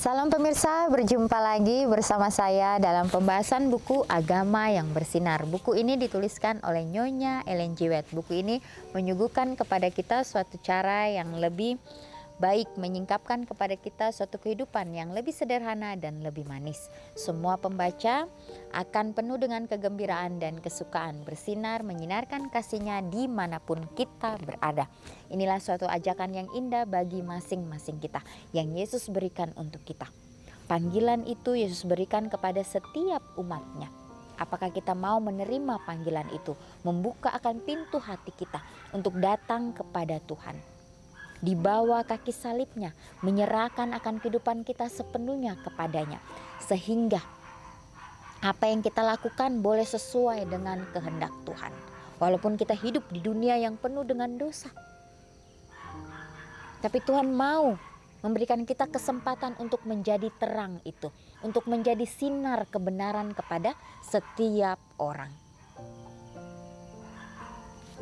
Salam pemirsa, berjumpa lagi bersama saya dalam pembahasan buku Agama yang Bersinar. Buku ini dituliskan oleh Nyonya Ellen G. White. Buku ini menyuguhkan kepada kita suatu cara yang lebih baik, menyingkapkan kepada kita suatu kehidupan yang lebih sederhana dan lebih manis. Semua pembaca akan penuh dengan kegembiraan dan kesukaan, bersinar menyinarkan kasihnya dimanapun kita berada. Inilah suatu ajakan yang indah bagi masing-masing kita yang Yesus berikan untuk kita. Panggilan itu Yesus berikan kepada setiap umatnya. Apakah kita mau menerima panggilan itu, membuka akan pintu hati kita untuk datang kepada Tuhan, di bawah kaki salibnya, menyerahkan akan kehidupan kita sepenuhnya kepadanya, sehingga apa yang kita lakukan boleh sesuai dengan kehendak Tuhan, walaupun kita hidup di dunia yang penuh dengan dosa. Tapi Tuhan mau memberikan kita kesempatan untuk menjadi terang itu, untuk menjadi sinar kebenaran kepada setiap orang.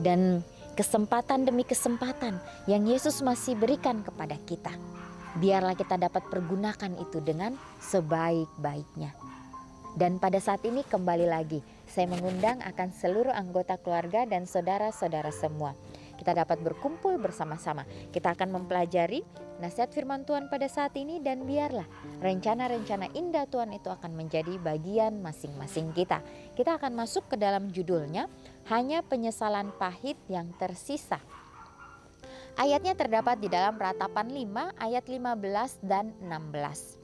Dan kesempatan demi kesempatan yang Yesus masih berikan kepada kita, biarlah kita dapat pergunakan itu dengan sebaik-baiknya. Dan pada saat ini kembali lagi, saya mengundang akan seluruh anggota keluarga dan saudara-saudara semua. Kita dapat berkumpul bersama-sama. Kita akan mempelajari nasihat firman Tuhan pada saat ini, dan biarlah rencana-rencana indah Tuhan itu akan menjadi bagian masing-masing kita. Kita akan masuk ke dalam judulnya, hanya penyesalan pahit yang tersisa. Ayatnya terdapat di dalam Ratapan 5 ayat 15 dan 16.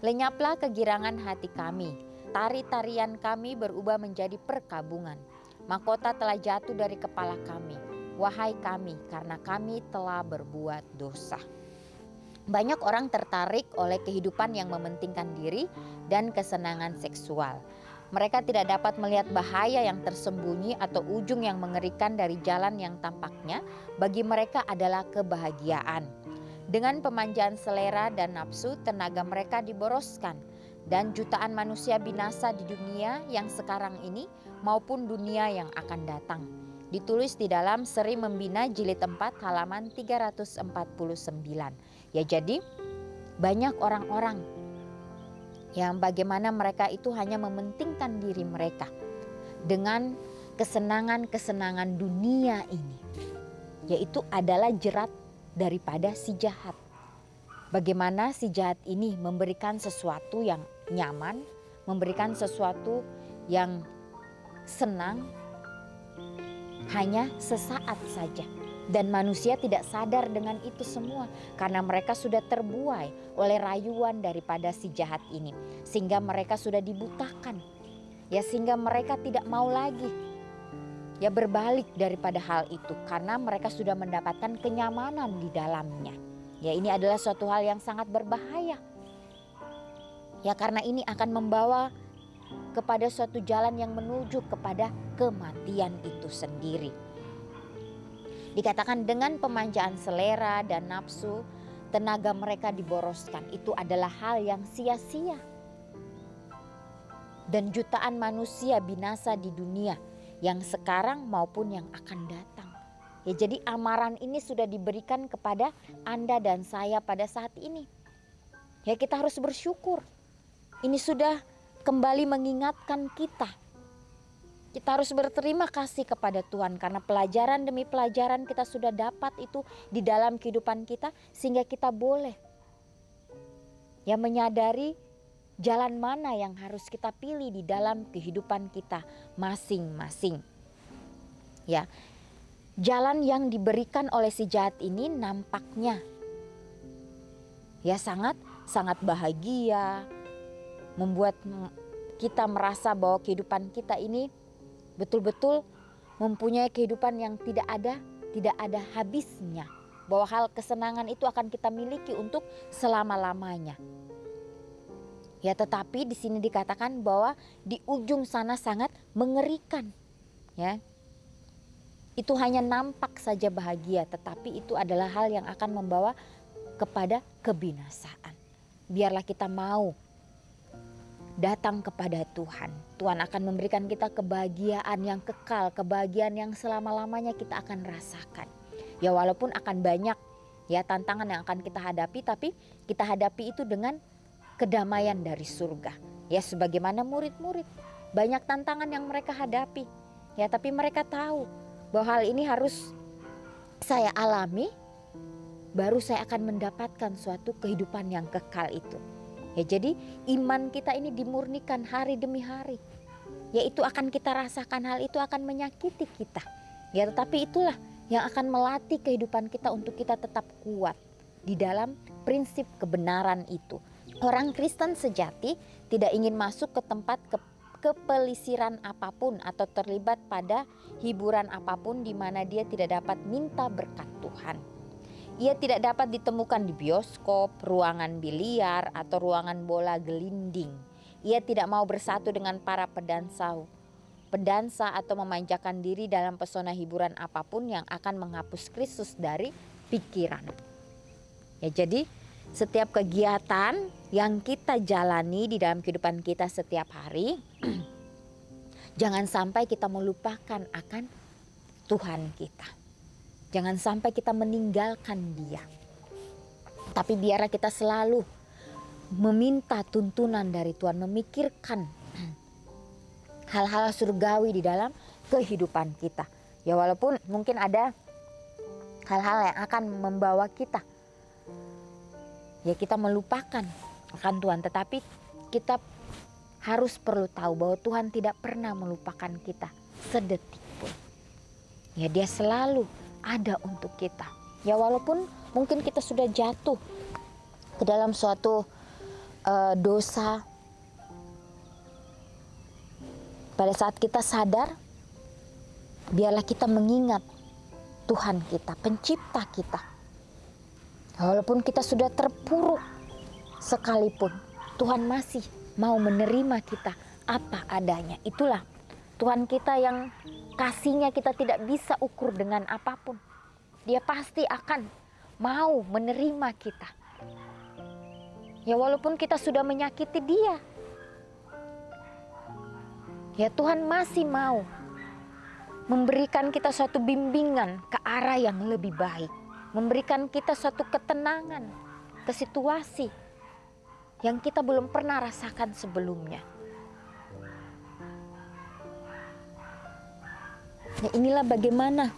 Lenyaplah kegirangan hati kami, tari-tarian kami berubah menjadi perkabungan. Mahkota telah jatuh dari kepala kami, wahai kami, karena kami telah berbuat dosa. Banyak orang tertarik oleh kehidupan yang mementingkan diri dan kesenangan seksual. Mereka tidak dapat melihat bahaya yang tersembunyi atau ujung yang mengerikan dari jalan yang tampaknya bagi mereka adalah kebahagiaan. Dengan pemanjaan selera dan nafsu, tenaga mereka diboroskan, dan jutaan manusia binasa di dunia yang sekarang ini maupun dunia yang akan datang. Ditulis di dalam Seri Membina Jilid 4 halaman 349. Ya, jadi banyak orang-orang yang bagaimana mereka itu hanya mementingkan diri mereka dengan kesenangan-kesenangan dunia ini, yaitu adalah jerat daripada si jahat. Bagaimana si jahat ini memberikan sesuatu yang nyaman, memberikan sesuatu yang senang, hanya sesaat saja. Dan manusia tidak sadar dengan itu semua, karena mereka sudah terbuai oleh rayuan daripada si jahat ini, sehingga mereka sudah dibutakan, ya, sehingga mereka tidak mau lagi ya berbalik daripada hal itu, karena mereka sudah mendapatkan kenyamanan di dalamnya. Ya, ini adalah suatu hal yang sangat berbahaya. Ya, karena ini akan membawa kepada suatu jalan yang menuju kepada kematian itu sendiri. Dikatakan dengan pemanjaan selera dan nafsu, tenaga mereka diboroskan. Itu adalah hal yang sia-sia. Dan jutaan manusia binasa di dunia yang sekarang maupun yang akan datang. Ya, jadi amaran ini sudah diberikan kepada Anda dan saya pada saat ini. Ya, kita harus bersyukur. Ini sudah kembali mengingatkan kita. Kita harus berterima kasih kepada Tuhan karena pelajaran demi pelajaran kita sudah dapat itu di dalam kehidupan kita, sehingga kita boleh ya menyadari jalan mana yang harus kita pilih di dalam kehidupan kita masing-masing. Ya, jalan yang diberikan oleh si jahat ini nampaknya ya sangat bahagia, membuat kita merasa bahwa kehidupan kita ini betul-betul mempunyai kehidupan yang tidak ada habisnya, bahwa hal kesenangan itu akan kita miliki untuk selama-lamanya. Ya, tetapi di sini dikatakan bahwa di ujung sana sangat mengerikan. Ya, itu hanya nampak saja bahagia, tetapi itu adalah hal yang akan membawa kepada kebinasaan. Biarlah kita mau datang kepada Tuhan. Tuhan akan memberikan kita kebahagiaan yang kekal, kebahagiaan yang selama-lamanya kita akan rasakan. Ya, walaupun akan banyak ya tantangan yang akan kita hadapi, tapi kita hadapi itu dengan kedamaian dari surga. Ya, sebagaimana murid-murid, banyak tantangan yang mereka hadapi. Ya, tapi mereka tahu bahwa hal ini harus saya alami, baru saya akan mendapatkan suatu kehidupan yang kekal itu. Ya, jadi iman kita ini dimurnikan hari demi hari. Yaitu akan kita rasakan, hal itu akan menyakiti kita. Ya, tetapi itulah yang akan melatih kehidupan kita untuk kita tetap kuat di dalam prinsip kebenaran itu. Orang Kristen sejati tidak ingin masuk ke tempat kepelisiran apapun atau terlibat pada hiburan apapun di mana dia tidak dapat minta berkat Tuhan. Ia tidak dapat ditemukan di bioskop, ruangan biliar, atau ruangan bola gelinding. Ia tidak mau bersatu dengan para pendansa atau memanjakan diri dalam pesona hiburan apapun yang akan menghapus Kristus dari pikiran. Ya, jadi setiap kegiatan yang kita jalani di dalam kehidupan kita setiap hari, jangan sampai kita melupakan akan Tuhan kita. Jangan sampai kita meninggalkan Dia. Tapi biarlah kita selalu meminta tuntunan dari Tuhan, memikirkan hal-hal surgawi di dalam kehidupan kita. Ya, walaupun mungkin ada hal-hal yang akan membawa kita, ya, kita melupakan akan Tuhan, tetapi kita harus perlu tahu bahwa Tuhan tidak pernah melupakan kita sedetik pun. Ya, Dia selalu ada untuk kita. Ya, walaupun mungkin kita sudah jatuh ke dalam suatu dosa, pada saat kita sadar, biarlah kita mengingat Tuhan kita, pencipta kita. Walaupun kita sudah terpuruk sekalipun, Tuhan masih mau menerima kita apa adanya. Itulah Tuhan kita yang kasihnya kita tidak bisa ukur dengan apapun. Dia pasti akan mau menerima kita. Ya, walaupun kita sudah menyakiti Dia, ya, Tuhan masih mau memberikan kita suatu bimbingan ke arah yang lebih baik. Memberikan kita suatu ketenangan ke situasi yang kita belum pernah rasakan sebelumnya. Nah, inilah bagaimana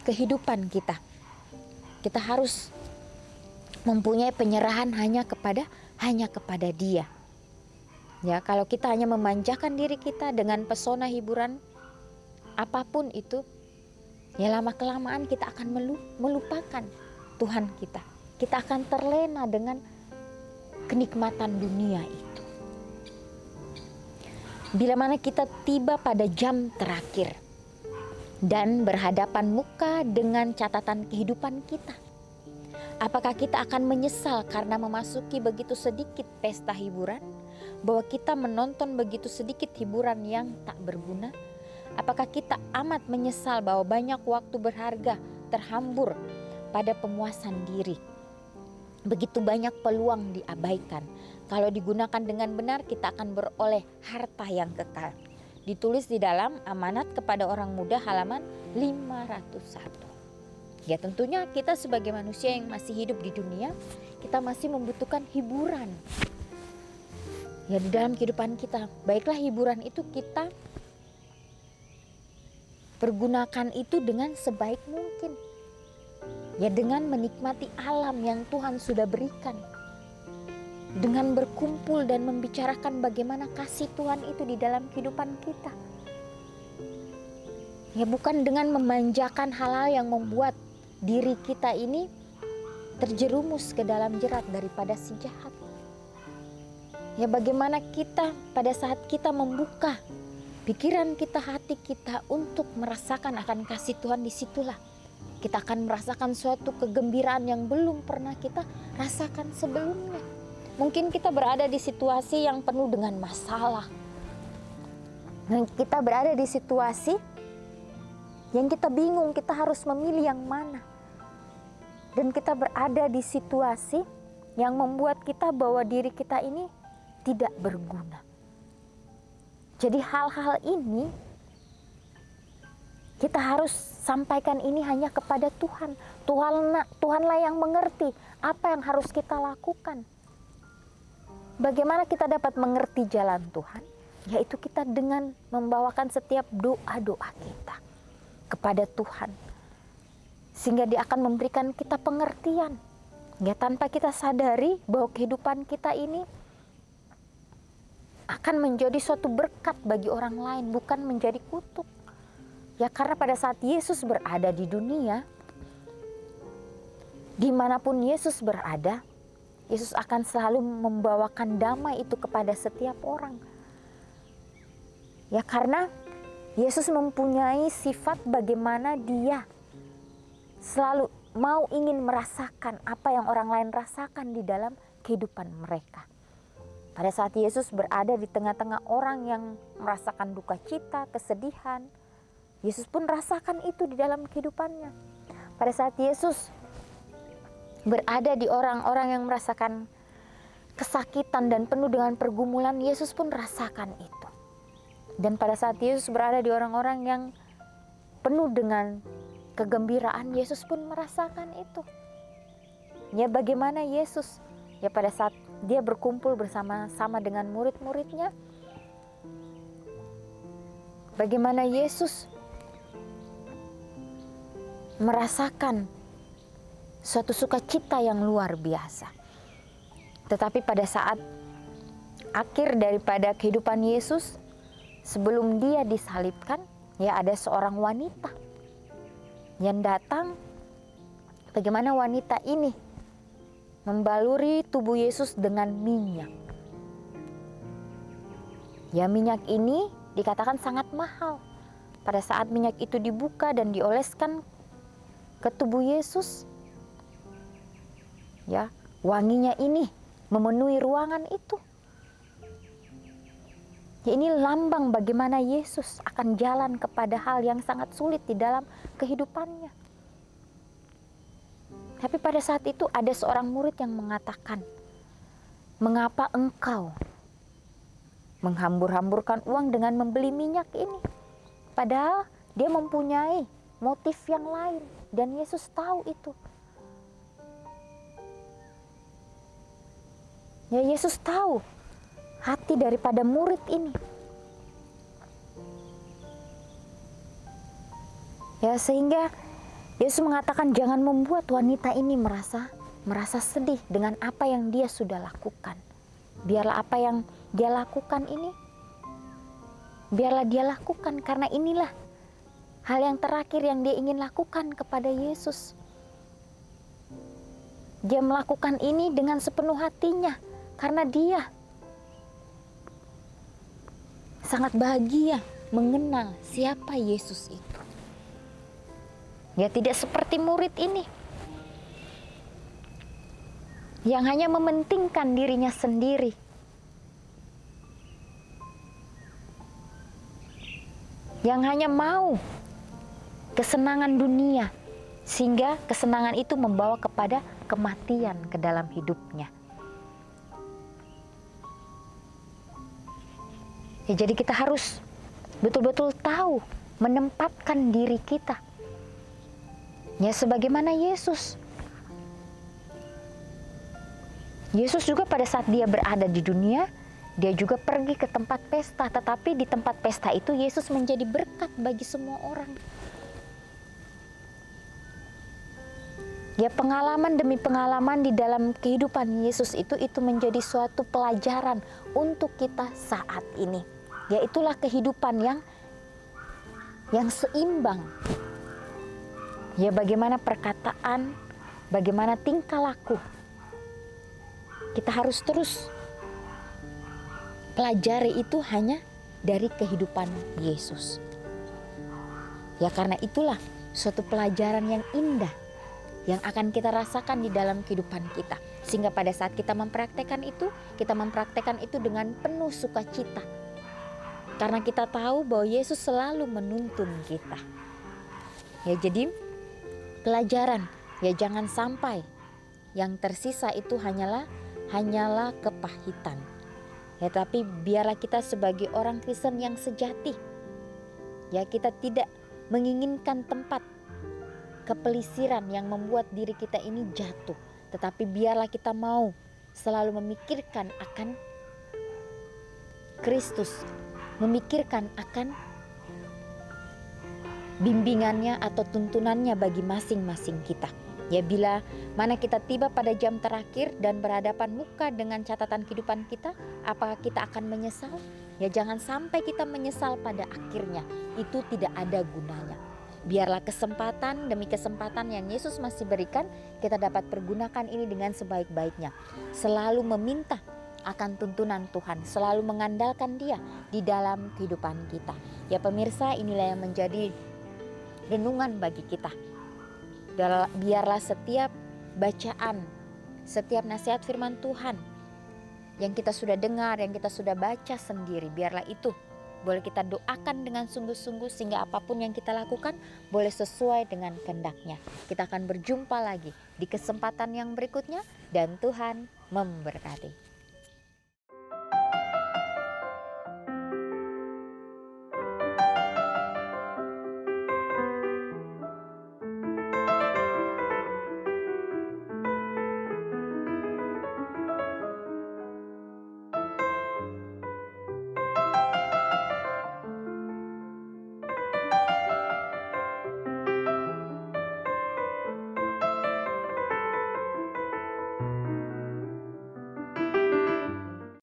kehidupan kita. Kita harus mempunyai penyerahan hanya kepada Dia. Ya, kalau kita hanya memanjakan diri kita dengan pesona hiburan apapun itu, ya, lama-kelamaan kita akan melupakan Tuhan kita. Kita akan terlena dengan kenikmatan dunia itu. Bila mana kita tiba pada jam terakhir dan berhadapan muka dengan catatan kehidupan kita, apakah kita akan menyesal karena memasuki begitu sedikit pesta hiburan? Bahwa kita menonton begitu sedikit hiburan yang tak berguna? Apakah kita amat menyesal bahwa banyak waktu berharga terhambur pada pemuasan diri? Begitu banyak peluang diabaikan. Kalau digunakan dengan benar, kita akan beroleh harta yang kekal. Ditulis di dalam Amanat kepada Orang Muda halaman 501. Ya, tentunya kita sebagai manusia yang masih hidup di dunia, kita masih membutuhkan hiburan. Ya, di dalam kehidupan kita, baiklah hiburan itu kita pergunakan itu dengan sebaik mungkin. Ya, dengan menikmati alam yang Tuhan sudah berikan. Dengan berkumpul dan membicarakan bagaimana kasih Tuhan itu di dalam kehidupan kita. Ya, bukan dengan memanjakan hal-hal yang membuat diri kita ini terjerumus ke dalam jerat daripada si jahat. Ya, bagaimana kita pada saat kita membuka pikiran kita, hati kita untuk merasakan akan kasih Tuhan, disitulah kita akan merasakan suatu kegembiraan yang belum pernah kita rasakan sebelumnya. Mungkin kita berada di situasi yang penuh dengan masalah. Dan kita berada di situasi yang kita bingung, kita harus memilih yang mana. Dan kita berada di situasi yang membuat kita bahwa diri kita ini tidak berguna. Jadi hal-hal ini kita harus sampaikan ini hanya kepada Tuhan. Tuhanlah yang mengerti apa yang harus kita lakukan. bagaimana kita dapat mengerti jalan Tuhan? Yaitu kita dengan membawakan setiap doa-doa kita kepada Tuhan. Sehingga Dia akan memberikan kita pengertian. Ya, tanpa kita sadari bahwa kehidupan kita ini akan menjadi suatu berkat bagi orang lain, bukan menjadi kutuk. Ya, karena pada saat Yesus berada di dunia, dimanapun Yesus berada, Yesus akan selalu membawakan damai itu kepada setiap orang. Ya, karena Yesus mempunyai sifat bagaimana Dia selalu mau ingin merasakan apa yang orang lain rasakan di dalam kehidupan mereka. Pada saat Yesus berada di tengah-tengah orang yang merasakan duka cita, kesedihan, Yesus pun rasakan itu di dalam kehidupannya. Pada saat Yesus berada di orang-orang yang merasakan kesakitan dan penuh dengan pergumulan, Yesus pun rasakan itu. Dan pada saat Yesus berada di orang-orang yang penuh dengan kegembiraan, Yesus pun merasakan itu. Ya, bagaimana Yesus, ya pada saat Dia berkumpul bersama-sama dengan murid-muridnya, bagaimana Yesus merasakan suatu sukacita yang luar biasa. Tetapi pada saat akhir daripada kehidupan Yesus, sebelum Dia disalibkan, ya ada seorang wanita yang datang. Bagaimana wanita ini membaluri tubuh Yesus dengan minyak. Ya, minyak ini dikatakan sangat mahal. Pada saat minyak itu dibuka dan dioleskan ke tubuh Yesus, ya, wanginya ini memenuhi ruangan itu. Ya, ini lambang bagaimana Yesus akan jalan kepada hal yang sangat sulit di dalam kehidupannya. Tapi pada saat itu ada seorang murid yang mengatakan, "Mengapa engkau menghambur-hamburkan uang dengan membeli minyak ini?" Padahal dia mempunyai motif yang lain dan Yesus tahu itu. Ya, Yesus tahu hati daripada murid ini. Ya, sehingga Yesus mengatakan jangan membuat wanita ini merasa sedih dengan apa yang dia sudah lakukan. Biarlah apa yang dia lakukan ini, biarlah dia lakukan, karena inilah hal yang terakhir yang dia ingin lakukan kepada Yesus. Dia melakukan ini dengan sepenuh hatinya karena dia sangat bahagia mengenal siapa Yesus itu. Ya, tidak seperti murid ini yang hanya mementingkan dirinya sendiri. Yang hanya mau kesenangan dunia, sehingga kesenangan itu membawa kepada kematian ke dalam hidupnya. Ya, jadi kita harus betul-betul tahu menempatkan diri kita. Ya, sebagaimana Yesus. Yesus juga pada saat dia berada di dunia, dia juga pergi ke tempat pesta, tetapi di tempat pesta itu Yesus menjadi berkat bagi semua orang. Ya, pengalaman demi pengalaman di dalam kehidupan Yesus itu menjadi suatu pelajaran untuk kita saat ini. Ya, itulah kehidupan yang seimbang. Ya, bagaimana perkataan, bagaimana tingkah laku. Kita harus terus pelajari itu hanya dari kehidupan Yesus. Ya, karena itulah suatu pelajaran yang indah yang akan kita rasakan di dalam kehidupan kita. Sehingga pada saat kita mempraktekkan itu dengan penuh sukacita. Karena kita tahu bahwa Yesus selalu menuntun kita. Ya, jadi pelajaran, ya jangan sampai yang tersisa itu hanyalah kepahitan. Ya, tapi biarlah kita sebagai orang Kristen yang sejati, ya kita tidak menginginkan tempat kepelisiran yang membuat diri kita ini jatuh, tetapi biarlah kita mau selalu memikirkan akan Kristus, memikirkan akan bimbingannya atau tuntunannya bagi masing-masing kita. Ya, bila mana kita tiba pada jam terakhir dan berhadapan muka dengan catatan kehidupan kita, apakah kita akan menyesal? Ya, jangan sampai kita menyesal pada akhirnya. Itu tidak ada gunanya. Biarlah kesempatan demi kesempatan yang Yesus masih berikan, kita dapat pergunakan ini dengan sebaik-baiknya. Selalu meminta akan tuntunan Tuhan, selalu mengandalkan Dia di dalam kehidupan kita. Ya pemirsa, inilah yang menjadi renungan bagi kita. Biarlah setiap bacaan, setiap nasihat firman Tuhan yang kita sudah dengar, yang kita sudah baca sendiri, biarlah itu boleh kita doakan dengan sungguh-sungguh sehingga apapun yang kita lakukan boleh sesuai dengan kehendak-Nya. Kita akan berjumpa lagi di kesempatan yang berikutnya dan Tuhan memberkati.